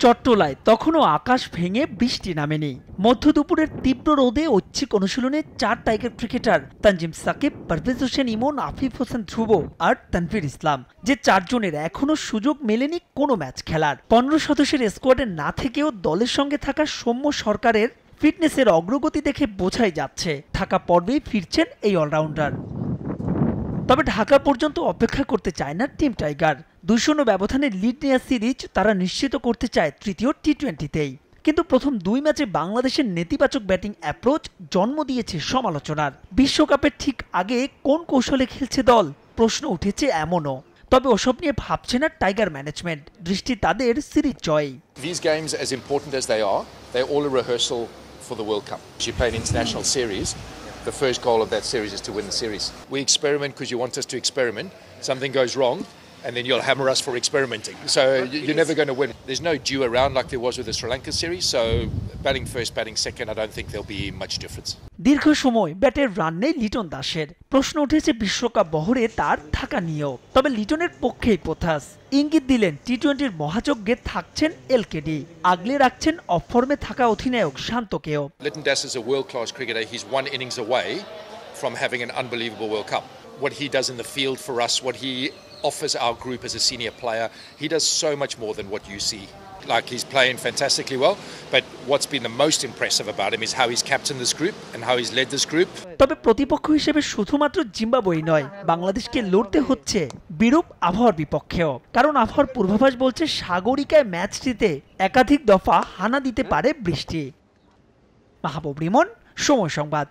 চট্টলায় তখনও আকাশ ভেঙে বৃষ্টি নামেনি। মধ্য দুপুরের তীব্র রোদে ঐচ্ছিক অনুশীলনে 4 টাইগার ক্রিকেটার তানজিম সাকিব, পারভেজ হোসেন ইমন, আফিফ হোসেন ধ্রুব আর তানভীর ইসলাম, যে 4 জনের এখনো সুযোগ মেলেনি কোনো ম্যাচ খেলার। 15 সদস্যের স্কোয়াডে না থেকেও দলের সঙ্গে থাকা সৌম্য সরকারের ফিটনেসের অগ্রগতি দেখে বোঝাই যাচ্ছে ঢাকা পর্বেই ফিরছেন এই অলরাউন্ডার। তবে ঢাকা পর্যন্ত অপেক্ষা করতে চায় না টিম টাইগার। 2-0 ব্যবধানে লিড নেওয়া সিরিজ তারা নিশ্চিত করতে চায় তৃতীয় টি-20তেই। কিন্তু প্রথম 2 ম্যাচে বাংলাদেশের নেতিবাচক ব্যাটিং অ্যাপ্রোচ জন্ম দিয়েছে সমালোচনার। বিশ্বকাপের ঠিক আগে কোন কৌশলে খেলছে দল, প্রশ্ন উঠেছে এমনও। তবে ওসব নিয়ে ভাবছে না টাইগার ম্যানেজমেন্ট, দৃষ্টি তাদের সিরিজ জয়। These games, as important as they are, they're all a rehearsal for the World Cup. You play an international series. The first goal of that series is to win the series. We experiment because you want us to experiment. Something goes wrong, and then you'll hammer us for experimenting. So you're never going to win. There's no due around like there was with the Sri Lanka series. So batting first, batting second, I don't think there'll be much difference. দীর্ঘ সময় ব্যাটের run নেই লিটন দাসের। প্রশ্ন উঠেছে বিশ্বকাপ বহরে তার থাকা নিয়েও। তবে লিটনের পক্ষেই পোথাস। ইঙ্গিত দিলেন টি-20-র মহাযজ্ঞে থাকছেন এলকেডি, আগলে রাখছেন অফ ফর্মে থাকা অধিনায়ক শান্তকেও। Liton Das is a world-class cricketer. He's one innings away from having an unbelievable World Cup. What he does in the field for us, what he offers our group as a senior player, he does so much more than what you see. Like, he's playing fantastically well, but what's been the most impressive about him is how he's captained this group and how he's led this group. তবে প্রতিপক্ষ হিসেবে শুধুমাত্র Zimbabwe নয়, বাংলাদেশকে লড়তে হচ্ছে বিরূপ আবহাওয়ার বিপক্ষেও। কারণ আবহাওয়ার পূর্বাভাস বলছে সাগরিকায় ম্যাচটিতে একাধিক দফা হানা দিতে পারে বৃষ্টি। মাহবুব রিমন, সময় সংবাদ।